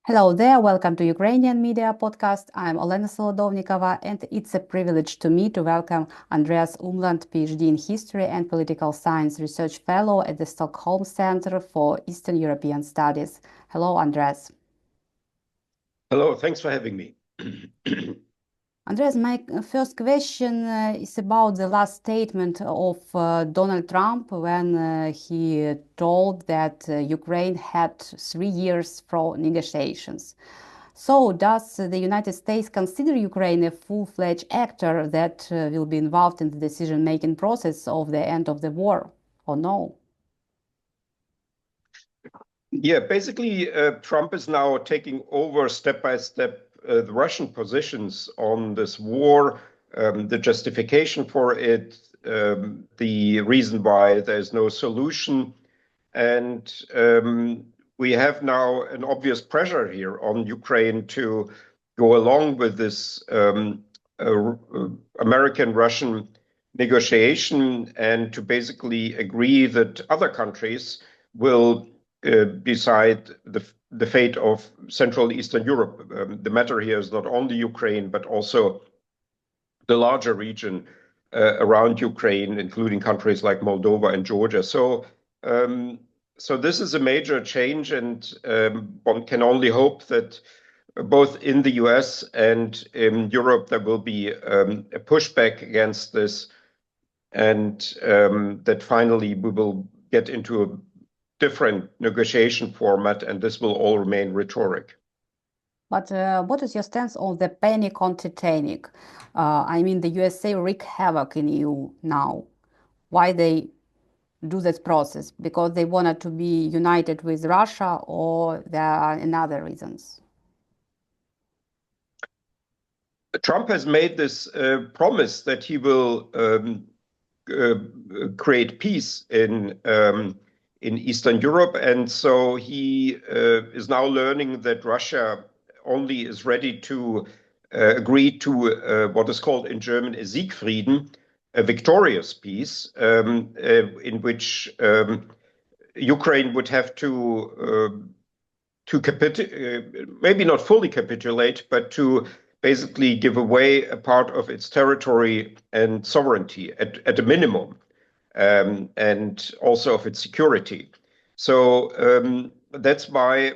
Hello there, welcome to Ukrainian Media Podcast. I'm Olena Solodovnikova, and it's a privilege to me to welcome Andreas Umland, PhD in History and Political Science Research Fellow at the Stockholm Center for Eastern European Studies. Hello, Andreas. Hello, thanks for having me. Andreas, my first question is about the last statement of Donald Trump when he told that Ukraine had 3 years for negotiations. So, does the United States consider Ukraine a full-fledged actor that will be involved in the decision-making process of the end of the war, or no? Yeah, basically, Trump is now taking over step by step the Russian positions on this war, the justification for it, the reason why there's no solution. And we have now an obvious pressure here on Ukraine to go along with this American-Russian negotiation and to basically agree that other countries will decide the fate of Central and Eastern Europe. The matter here is not only Ukraine, but also the larger region around Ukraine, including countries like Moldova and Georgia. So this is a major change, and one can only hope that both in the US and in Europe there will be a pushback against this, and that finally we will get into a different negotiation format, and this will all remain rhetoric. But what is your stance on the panic on Titanic? I mean, the USA wreak havoc in EU now. Why they do this process? Because they wanted to be united with Russia, or there are another reasons? Trump has made this promise that he will create peace in Eastern Europe, and so he is now learning that Russia only is ready to agree to what is called in German a Siegfrieden, a victorious peace, in which Ukraine would have to maybe not fully capitulate, but to basically give away a part of its territory and sovereignty at a minimum. And also of its security. So that's why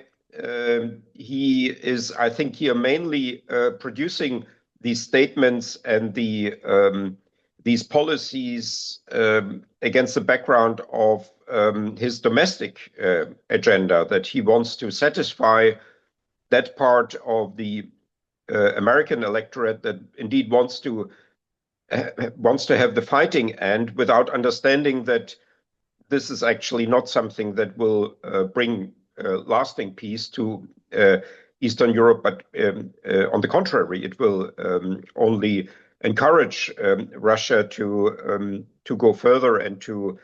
he is, I think, here mainly producing these statements and these policies against the background of his domestic agenda, that he wants to satisfy that part of the American electorate that indeed wants to have the fighting end, without understanding that this is actually not something that will bring lasting peace to Eastern Europe, but on the contrary, it will only encourage Russia to go further and to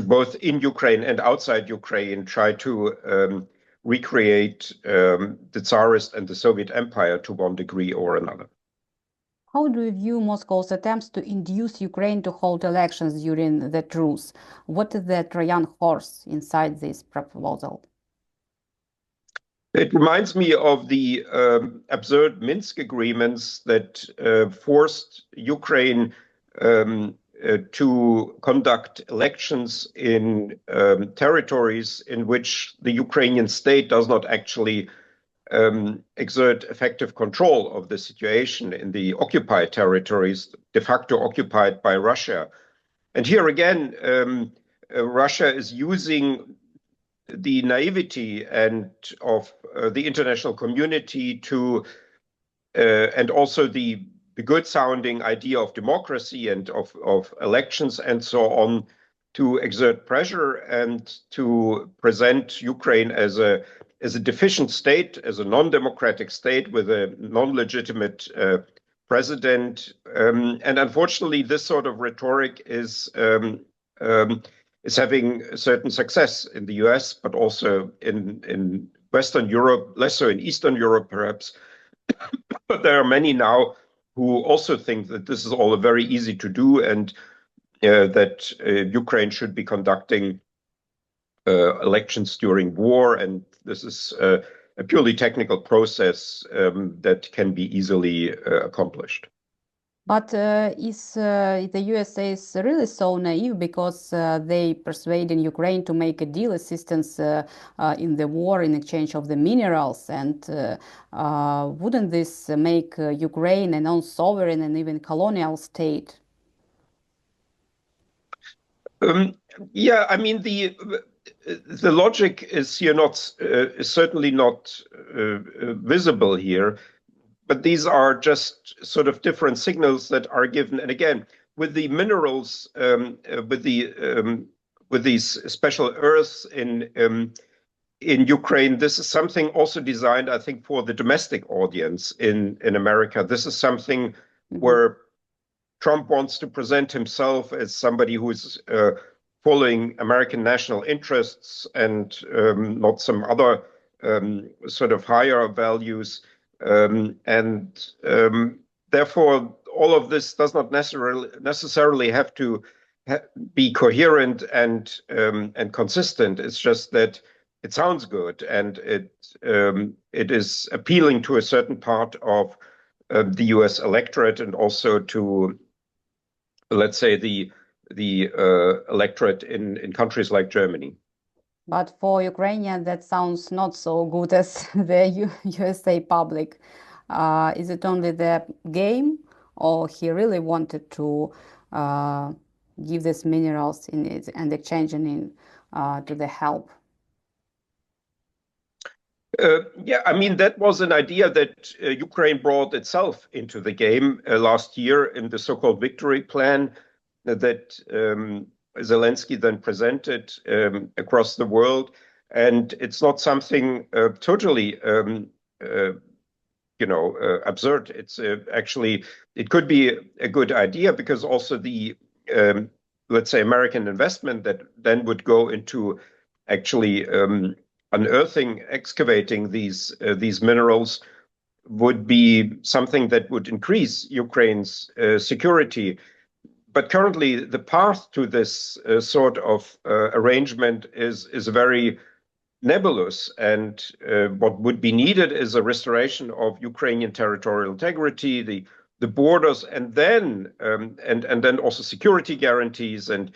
both in Ukraine and outside Ukraine try to recreate the Tsarist and the Soviet Empire to one degree or another. How do you view Moscow's attempts to induce Ukraine to hold elections during the truce? What is the Trojan horse inside this proposal? It reminds me of the absurd Minsk agreements that forced Ukraine to conduct elections in territories in which the Ukrainian state does not actually exert effective control of the situation in the occupied territories, de facto occupied by Russia. And here again, Russia is using the naivety and of the international community to, and also the good-sounding idea of democracy and of elections and so on, to exert pressure and to present Ukraine as a deficient state, as a non-democratic state with a non-legitimate president. And unfortunately, this sort of rhetoric is having a certain success in the US, but also in Western Europe, less so in Eastern Europe, perhaps. But there are many now who also think that this is all very easy to do, and that Ukraine should be conducting elections during war, and this is a purely technical process that can be easily accomplished. But is the USA is really so naive because they persuaded Ukraine to make a deal assistance in the war in exchange of the minerals, and wouldn't this make Ukraine a non-sovereign and even colonial state? Yeah, I mean the logic is here not is certainly not visible here, but these are just sort of different signals that are given. And again, with the minerals, with these special earths in Ukraine, this is something also designed, I think, for the domestic audience in America. This is something where Trump wants to present himself as somebody who is following American national interests and not some other sort of higher values. Therefore, all of this does not necessarily have to be coherent and consistent. It's just that it sounds good and it is appealing to a certain part of the U.S. electorate and also to, let's say, the electorate in countries like Germany. But for Ukrainian, that sounds not so good as the USA public. Is it only the game, or he really wanted to give these minerals in it and exchange in to the help? Yeah, I mean, that was an idea that Ukraine brought itself into the game last year in the so-called victory plan that Zelensky then presented across the world. And it's not something totally, absurd. It's actually, it could be a good idea because also the, let's say, American investment that then would go into actually unearthing, excavating these minerals would be something that would increase Ukraine's security. But currently, the path to this sort of arrangement is very nebulous, and what would be needed is a restoration of Ukrainian territorial integrity, the borders, and then also security guarantees and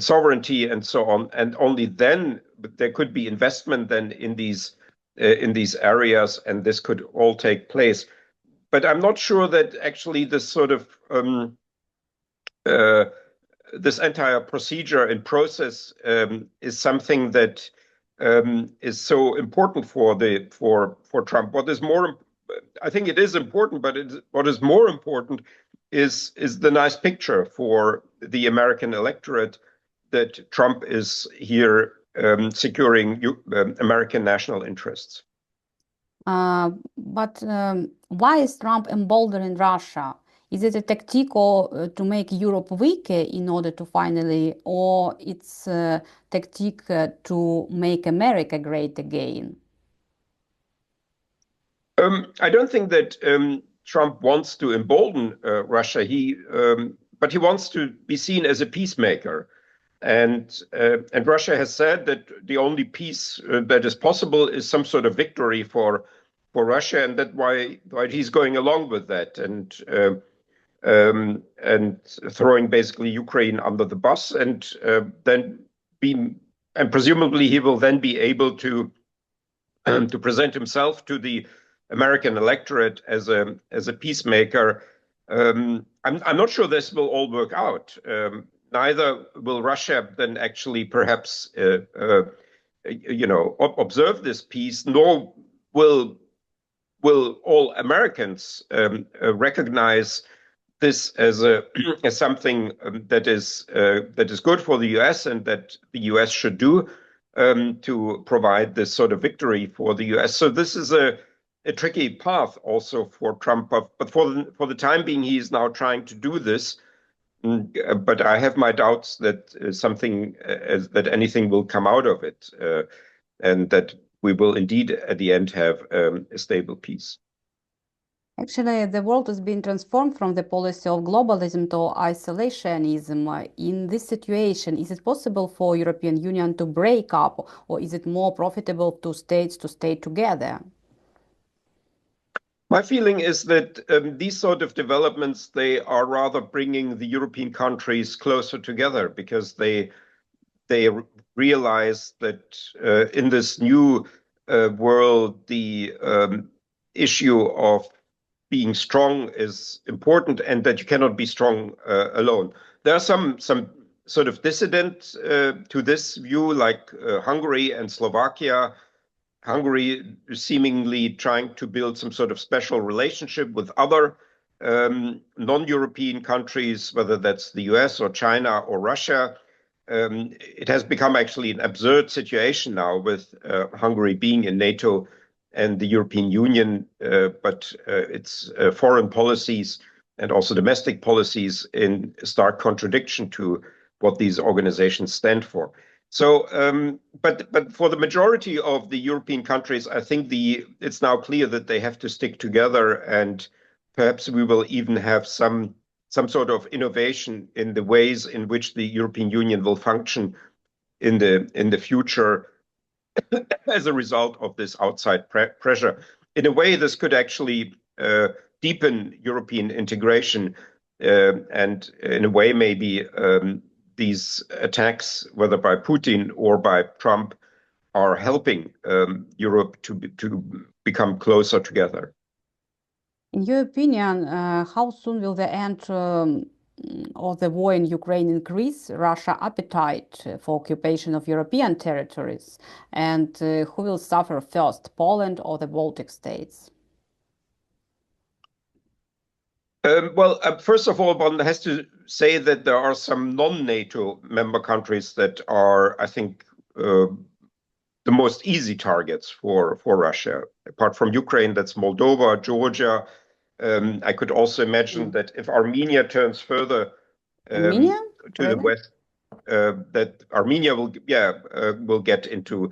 sovereignty and so on. And only then there could be investment then in these areas, and this could all take place. But I'm not sure that actually this sort of this entire procedure and process is something that is so important for Trump. What is more, I think it is important, but what is more important is the nice picture for the American electorate that Trump is here securing American national interests. But why is Trump emboldening Russia? Is it a tactic to make Europe weaker in order to finally, or it's a tactic to make America great again? I don't think that Trump wants to embolden Russia. But he wants to be seen as a peacemaker. And Russia has said that the only peace that is possible is some sort of victory for Russia, and that's why he's going along with that and throwing basically Ukraine under the bus, and presumably he will then be able to present himself to the American electorate as a peacemaker. I'm not sure this will all work out. Neither will Russia then actually perhaps observe this peace, nor will all Americans recognize this as something that is good for the U.S. and that the U.S. should do to provide this sort of victory for the U.S. So this is a tricky path also for Trump, but for the time being, he is now trying to do this. But I have my doubts that that anything will come out of it, and that we will indeed at the end have a stable peace. Actually, the world is being transformed from the policy of globalism to isolationism. In this situation, is it possible for European Union to break up, or is it more profitable to states to stay together? My feeling is that these sort of developments, they are rather bringing the European countries closer together because they realize that in this new world, the issue of being strong is important and that you cannot be strong alone. There are some sort of dissident to this view, like Hungary and Slovakia. Hungary seemingly trying to build some sort of special relationship with other non-European countries, whether that's the US or China or Russia. It has become actually an absurd situation now with Hungary being in NATO and the European Union, but its foreign policies and also domestic policies in stark contradiction to what these organizations stand for. So, but for the majority of the European countries, I think it's now clear that they have to stick together, and perhaps we will even have some sort of innovation in the ways in which the European Union will function in the future as a result of this outside pressure. In a way, this could actually deepen European integration, and in a way, maybe these attacks, whether by Putin or by Trump, are helping Europe to become closer together. In your opinion, how soon will the end of the war in Ukraine increase Russia's appetite for occupation of European territories? And who will suffer first, Poland or the Baltic states? First of all, one has to say that there are some non-NATO member countries that are, I think, the most easy targets for Russia. Apart from Ukraine, that's Moldova, Georgia. I could also imagine that if Armenia turns further Armenia? to the west, that Armenia will get into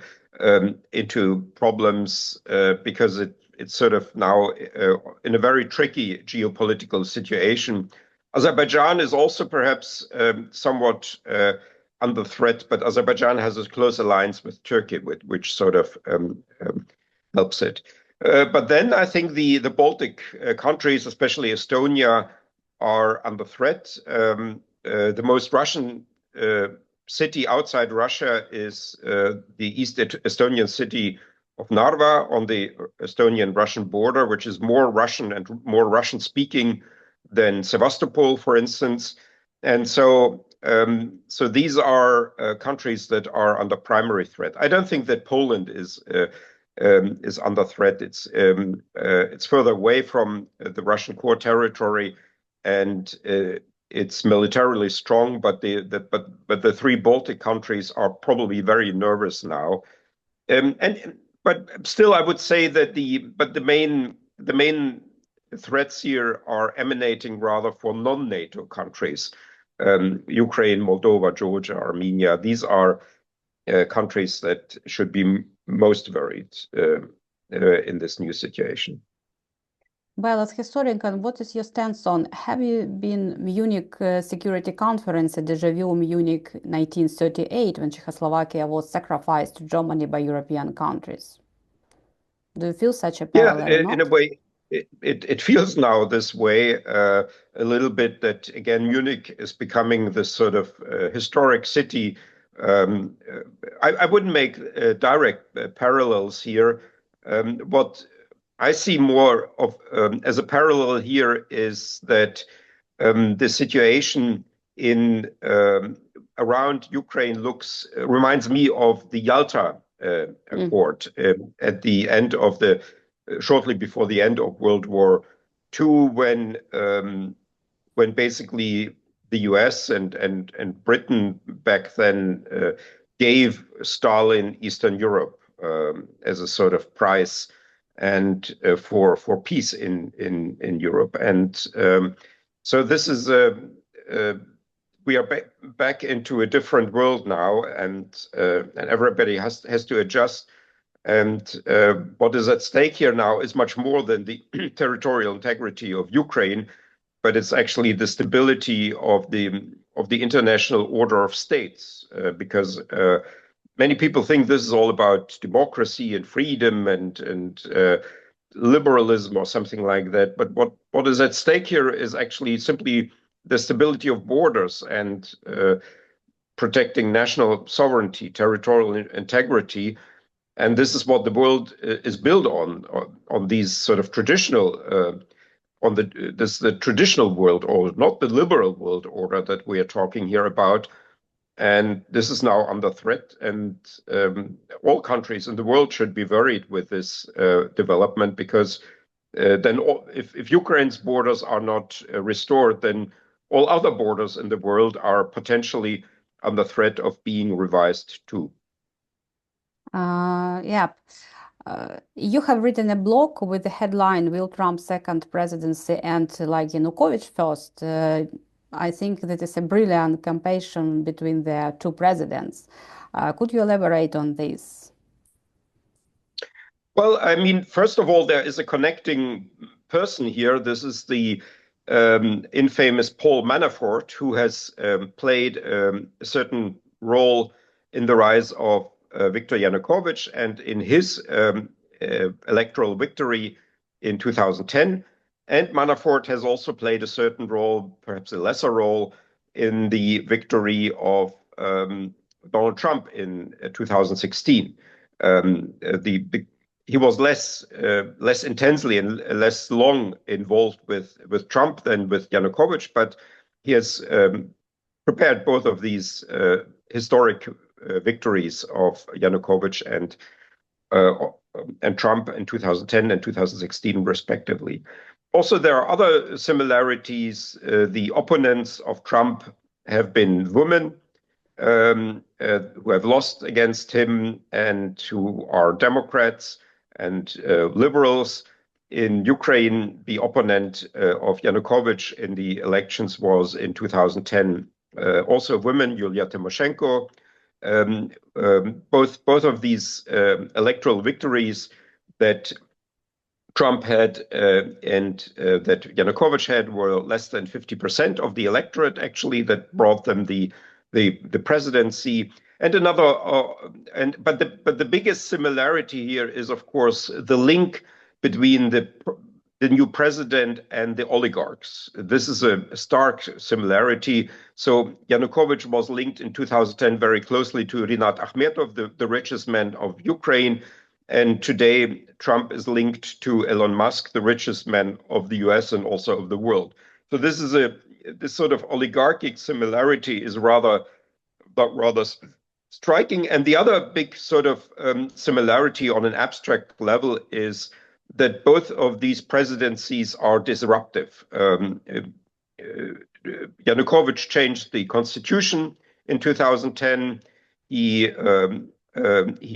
problems because it's sort of now in a very tricky geopolitical situation. Azerbaijan is also perhaps somewhat under threat, but Azerbaijan has a close alliance with Turkey, which sort of helps it. But then I think the Baltic countries, especially Estonia, are under threat. The most Russian city outside Russia is the East Estonian city of Narva on the Estonian-Russian border, which is more Russian and more Russian-speaking than Sevastopol, for instance. And so these are countries that are under primary threat. I don't think that Poland is under threat. It's further away from the Russian core territory, and it's militarily strong. But the three Baltic countries are probably very nervous now. But still, I would say that the main threats here are emanating rather from non-NATO countries. Ukraine, Moldova, Georgia, Armenia. These are countries that should be most worried in this new situation. Well, as historian, what is your stance on, have you been Munich Security Conference, a déjà vu Munich 1938, when Czechoslovakia was sacrificed to Germany by European countries? Do you feel such a parallel or not? In a way, it feels now this way a little bit that, again, Munich is becoming this sort of historic city. I wouldn't make direct parallels here. What I see more of as a parallel here is that the situation in around Ukraine reminds me of the Yalta Accord at the end of shortly before the end of World War II, when basically the US and Britain back then gave Stalin Eastern Europe as a sort of price and for peace in Europe. And so this is we are back into a different world now, and everybody has to adjust. And what is at stake here now is much more than the territorial integrity of Ukraine, but it's actually the stability of the international order of states, because many people think this is all about democracy and freedom and liberalism or something like that. But what is at stake here is actually simply the stability of borders and protecting national sovereignty, territorial integrity. And this is what the world is built on these sort of traditional, the traditional world order, not the liberal world order that we are talking here about. And this is now under threat, and all countries in the world should be worried with this development, because then if Ukraine's borders are not restored, then all other borders in the world are potentially under threat of being revised too. Yeah. You have written a blog with the headline, Will Trump's second presidency end like Yanukovych first? I think that is a brilliant comparison between the two presidents. Could you elaborate on this? Well, I mean, first of all, there is a connecting person here. This is the infamous Paul Manafort, who has played a certain role in the rise of Viktor Yanukovych and in his electoral victory in 2010. And Manafort has also played a certain role, perhaps a lesser role, in the victory of Donald Trump in 2016. He was less intensely and less long involved with Trump than with Yanukovych, but he has prepared both of these historic victories of Yanukovych and Trump in 2010 and 2016, respectively. Also, there are other similarities. The opponents of Trump have been women who have lost against him and who are Democrats and liberals. In Ukraine, the opponent of Yanukovych in the elections was in 2010 also women, Yulia Tymoshenko. Both of these electoral victories that Trump had and that Yanukovych had were less than 50% of the electorate, actually, that brought them the presidency. And but the biggest similarity here is, of course, the link between the new president and the oligarchs. This is a stark similarity. So Yanukovych was linked in 2010 very closely to Rinat Akhmetov, the richest man of Ukraine. And today, Trump is linked to Elon Musk, the richest man of the US and also of the world. So this sort of oligarchic similarity is rather striking. And the other big sort of similarity on an abstract level is that both of these presidencies are disruptive. Yanukovych changed the constitution in 2010. He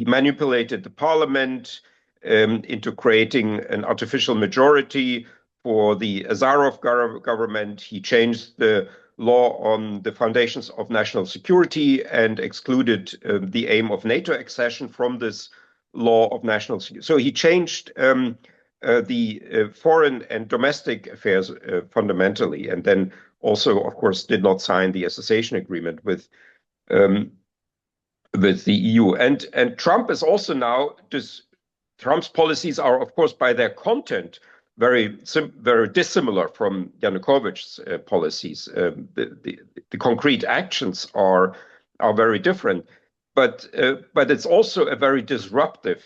manipulated the parliament into creating an artificial majority for the Azarov government. He changed the law on the foundations of national security and excluded the aim of NATO accession from this law of national security. So he changed the foreign and domestic affairs fundamentally, and then also, of course, did not sign the association agreement with the EU. And Trump is also now Trump's policies are, of course, by their content, very dissimilar from Yanukovych's policies. The concrete actions are very different. But it's also a very disruptive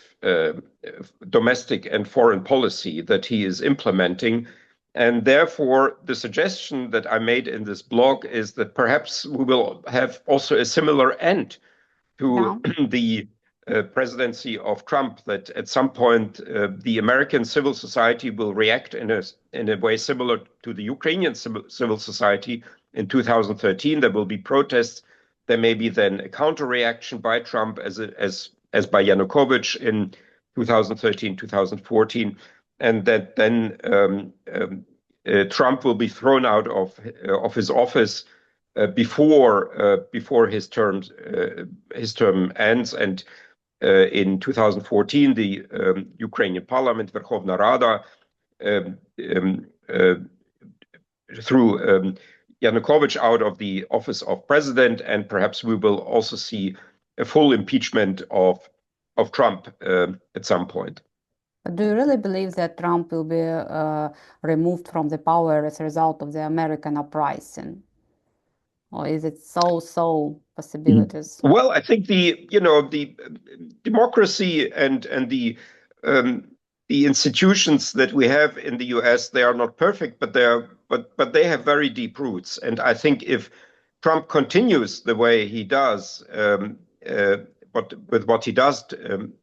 domestic and foreign policy that he is implementing. And therefore, the suggestion that I made in this blog is that perhaps we will have also a similar end to the presidency of Trump, that at some point the American civil society will react in a way similar to the Ukrainian civil society in 2013. There will be protests. There may be then a counter-reaction by Trump as by Yanukovych in 2013, 2014, and that then Trump will be thrown out of his office before his term ends. And in 2014, the Ukrainian parliament, Verkhovna Rada, threw Yanukovych out of the office of president, and perhaps we will also see a full impeachment of Trump at some point. Do you really believe that Trump will be removed from the power as a result of the American uprising? Or is it so possibilities? Well, I think the democracy and the institutions that we have in the US, they are not perfect, but they have very deep roots. And I think if Trump continues the way he does, but with what he does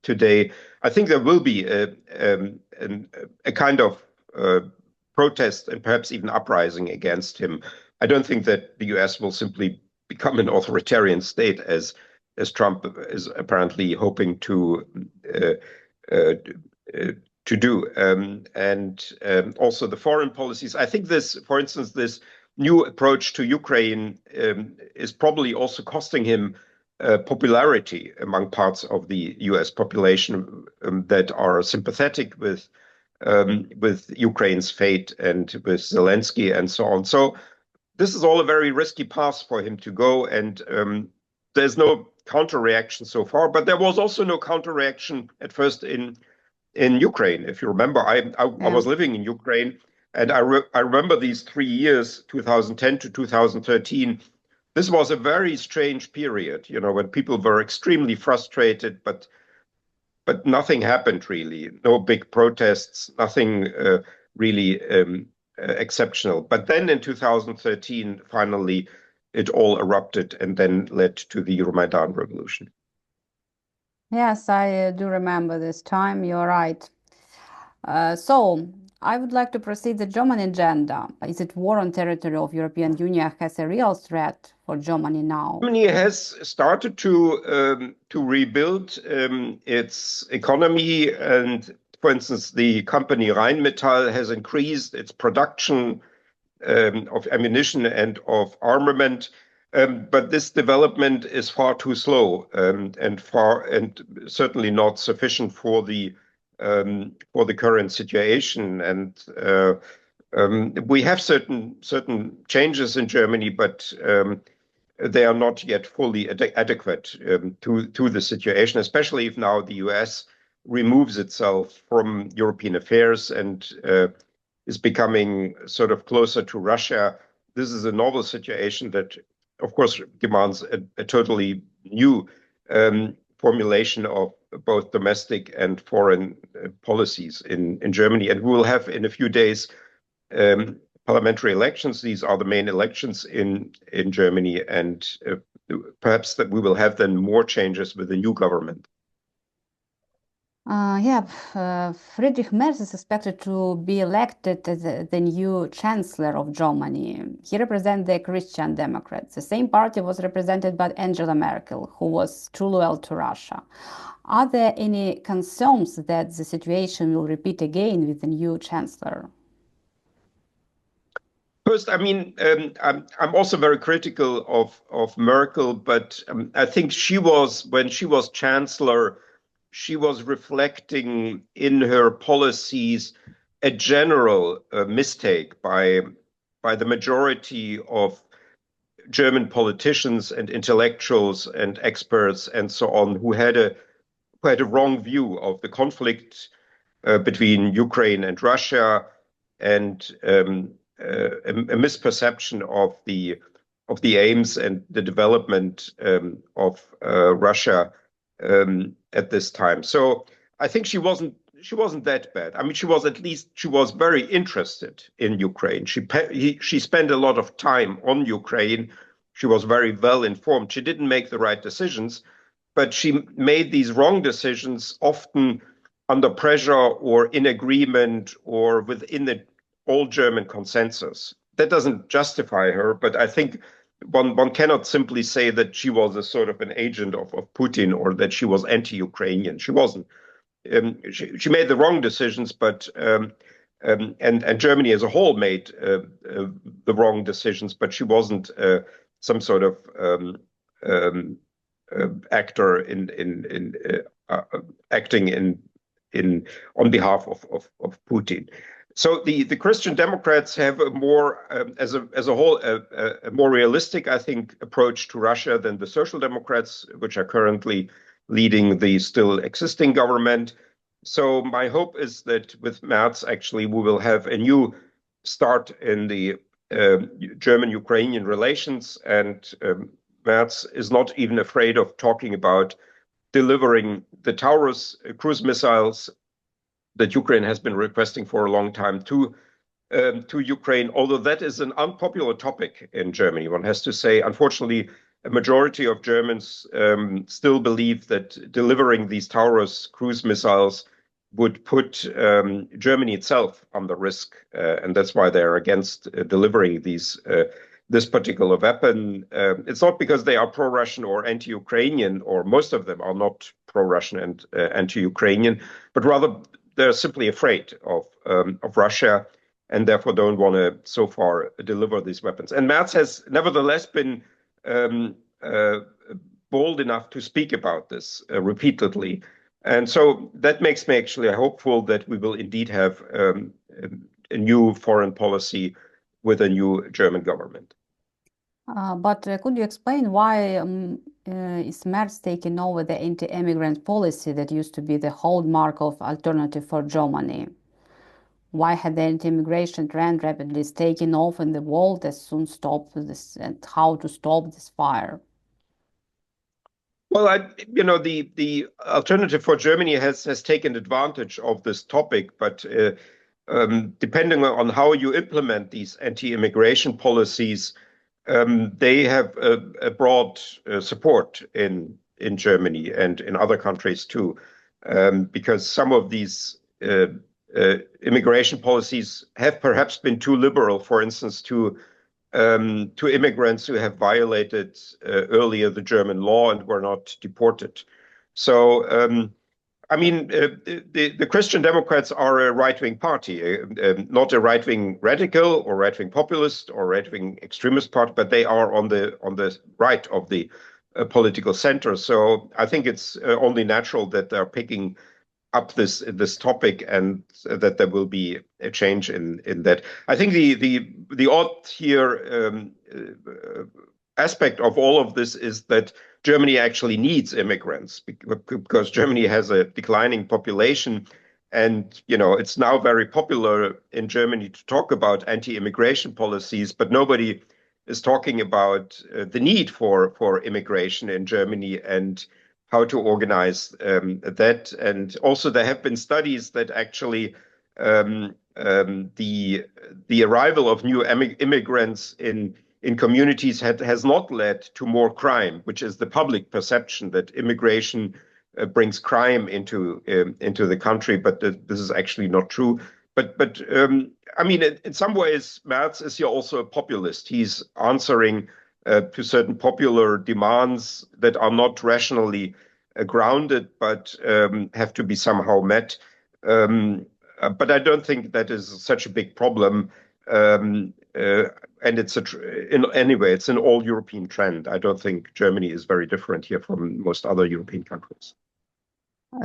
today, I think there will be a kind of protest and perhaps even uprising against him. I don't think that the US will simply become an authoritarian state as Trump is apparently hoping to do. And also the foreign policies. I think this, for instance, this new approach to Ukraine is probably also costing him popularity among parts of the US population that are sympathetic with Ukraine's fate and with Zelensky and so on. So this is all a very risky path for him to go, and there's no counter-reaction so far. But there was also no counter-reaction at first in Ukraine. If you remember, I was living in Ukraine, and I remember these 3 years, 2010 to 2013. This was a very strange period, when people were extremely frustrated, but nothing happened really. No big protests, nothing really exceptional. But then in 2013, finally, it all erupted and then led to the Euromaidan revolution. Yes, I do remember this time. You're right. So I would like to proceed the German agenda. Is it war on territory of European Union has a real threat for Germany now? Germany has started to rebuild its economy, and for instance, the company Rheinmetall has increased its production of ammunition and of armament. But this development is far too slow and certainly not sufficient for the current situation. And we have certain changes in Germany, but they are not yet fully adequate to the situation, especially if now the US removes itself from European affairs and is becoming sort of closer to Russia. This is a novel situation that, of course, demands a totally new formulation of both domestic and foreign policies in Germany. And we will have in a few days parliamentary elections. These are the main elections in Germany, and perhaps that we will have then more changes with the new government. Friedrich Merz is expected to be elected as the new Chancellor of Germany. He represents the Christian Democrats. The same party was represented by Angela Merkel, who was too loyal to Russia. Are there any concerns that the situation will repeat again with the new Chancellor? First, I mean, I'm also very critical of Merkel, but I think when she was Chancellor, she was reflecting in her policies a general mistake by the majority of German politicians and intellectuals and experts and so on, who had a wrong view of the conflict between Ukraine and Russia, and a misperception of the aims and the development of Russia at this time. So I think she wasn't that bad. I mean, she was very interested in Ukraine. She spent a lot of time on Ukraine. She was very well informed. She didn't make the right decisions, but she made these wrong decisions often under pressure or in agreement or within the all German consensus. That doesn't justify her, but I think one cannot simply say that she was a sort of an agent of Putin or that she was anti-Ukrainian. She wasn't. She made the wrong decisions, but and Germany as a whole made the wrong decisions, but she wasn't some sort of actor acting on behalf of Putin. So the Christian Democrats have a more, as a whole, a more realistic, I think, approach to Russia than the Social Democrats, which are currently leading the still existing government. So my hope is that with Merz, actually, we will have a new start in the German-Ukrainian relations, and Merz is not even afraid of talking about delivering the Taurus cruise missiles that Ukraine has been requesting for a long time to Ukraine, although that is an unpopular topic in Germany. One has to say, unfortunately, a majority of Germans still believe that delivering these Taurus cruise missiles would put Germany itself under risk, and that's why they're against delivering this particular weapon. It's not because they are pro-Russian or anti-Ukrainian, or most of them are not pro-Russian and anti-Ukrainian, but rather they're simply afraid of Russia and therefore don't want to so far deliver these weapons. And Merz has nevertheless been bold enough to speak about this repeatedly. And so that makes me actually hopeful that we will indeed have a new foreign policy with a new German government. But could you explain why is Merz taking over the anti-immigrant policy that used to be the hallmark of Alternative for Germany? Why had the anti-immigration trend rapidly taken off in the world as soon stop this, and how to stop this fire? Well, the Alternative for Germany has taken advantage of this topic, but depending on how you implement these anti-immigration policies, they have a broad support in Germany and in other countries too, because some of these immigration policies have perhaps been too liberal, for instance, to immigrants who have violated earlier the German law and were not deported. So, the Christian Democrats are a right-wing party, not a right-wing radical or right-wing populist or right-wing extremist party, but they are on the right of the political center. So I think it's only natural that they're picking up this topic and that there will be a change in that. I think the odd here aspect of all of this is that Germany actually needs immigrants because Germany has a declining population, and it's now very popular in Germany to talk about anti-immigration policies, but nobody is talking about the need for immigration in Germany and how to organize that. And also there have been studies that actually the arrival of new immigrants in communities has not led to more crime, which is the public perception that immigration brings crime into the country, but this is actually not true. But in some ways, Merz is here also a populist. He's answering to certain popular demands that are not rationally grounded, but have to be somehow met. But I don't think that is such a big problem. And it's anyway, it's an all European trend. I don't think Germany is very different here from most other European countries.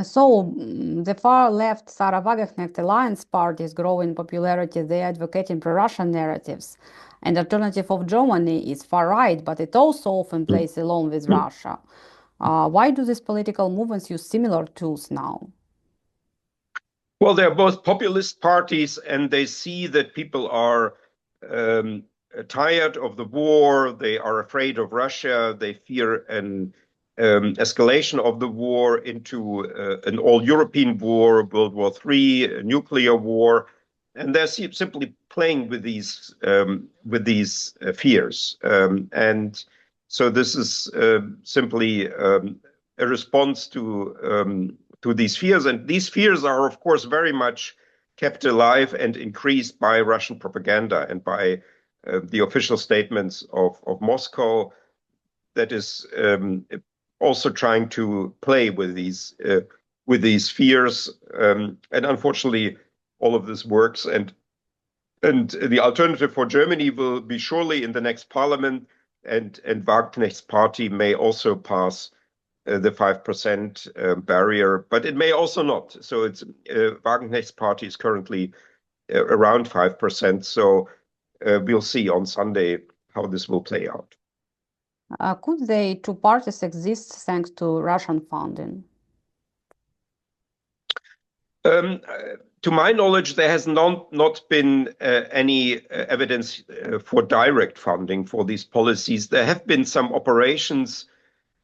So the far left Sarah Wagenknecht Alliance Party is growing popularity. They are advocating pro-Russian narratives. And Alternative of Germany is far right, but it also often plays along with Russia. Why do these political movements use similar tools now? Well, they're both populist parties, and they see that people are tired of the war. They are afraid of Russia. They fear an escalation of the war into an all-European war, World War III, a nuclear war, and they're simply playing with these fears. And so this is simply a response to these fears, and these fears are, of course, very much kept alive and increased by Russian propaganda and by the official statements of Moscow, that is also trying to play with these fears, and unfortunately, all of this works. And the Alternative for Germany will be surely in the next parliament, and Wagenknecht's party may also pass the 5% barrier, but it may also not. So it's Wagenknecht's party is currently around 5%. So we'll see on Sunday how this will play out. Could the two parties exist thanks to Russian funding? To my knowledge, there has not been any evidence for direct funding for these policies. There have been some operations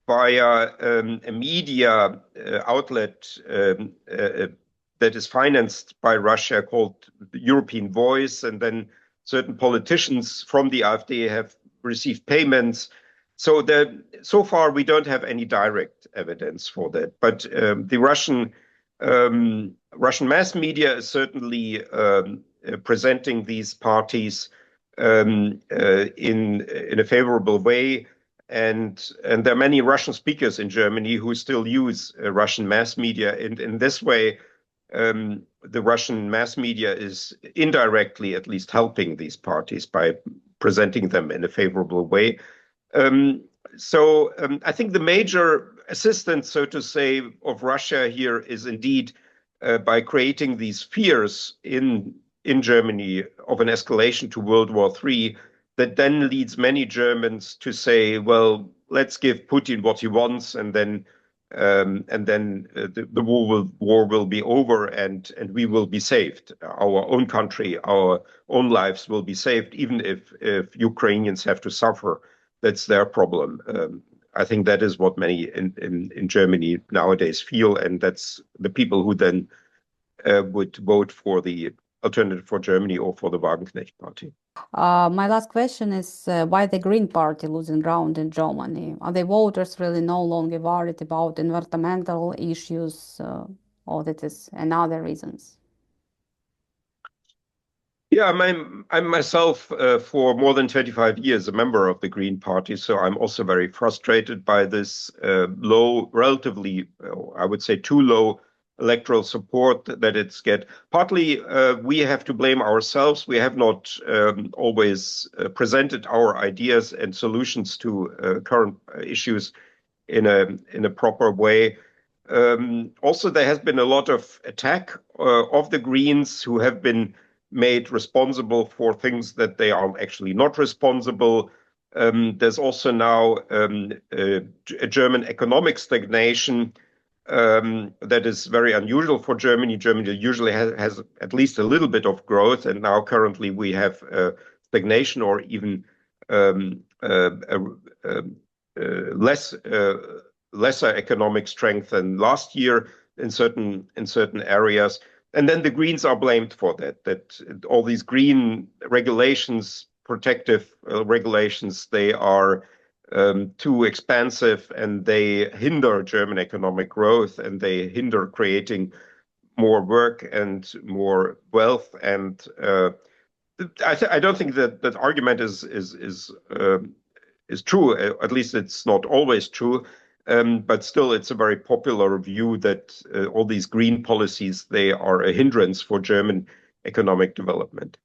via a media outlet that is financed by Russia called the European Voice, and then certain politicians from the AfD have received payments. So far, we don't have any direct evidence for that. But the Russian mass media is certainly presenting these parties in a favorable way. And there are many Russian speakers in Germany who still use Russian mass media. And in this way, the Russian mass media is indirectly at least helping these parties by presenting them in a favorable way. I think the major assistance, so to say, of Russia here is indeed by creating these fears in Germany of an escalation to World War III, that then leads many Germans to say, well, let's give Putin what he wants, and then the war will be over, and we will be saved. Our own country, our own lives will be saved, even if Ukrainians have to suffer. That's their problem. I think that is what many in Germany nowadays feel, and that's the people who then would vote for the Alternative for Germany or for the Wagenknecht party. My last question is why the Green Party losing ground in Germany? Are the voters really no longer worried about environmental issues, or that is another reasons? Yeah, I'm myself for more than 25 years a member of the Green Party, so I'm also very frustrated by this low, relatively, I would say too low electoral support that it's get. Partly we have to blame ourselves. We have not always presented our ideas and solutions to current issues in a proper way. Also, there has been a lot of attack of the Greens, who have been made responsible for things that they are actually not responsible. There's also now a German economic stagnation that is very unusual for Germany. Germany usually has at least a little bit of growth, and now currently we have stagnation or even lesser economic strength than last year in certain areas. And then the Greens are blamed for that all these green regulations, protective regulations, they are too expansive, and they hinder German economic growth, and they hinder creating more work and more wealth. And I don't think that argument is true. At least it's not always true. But still, it's a very popular view that all these green policies, they are a hindrance for German economic development.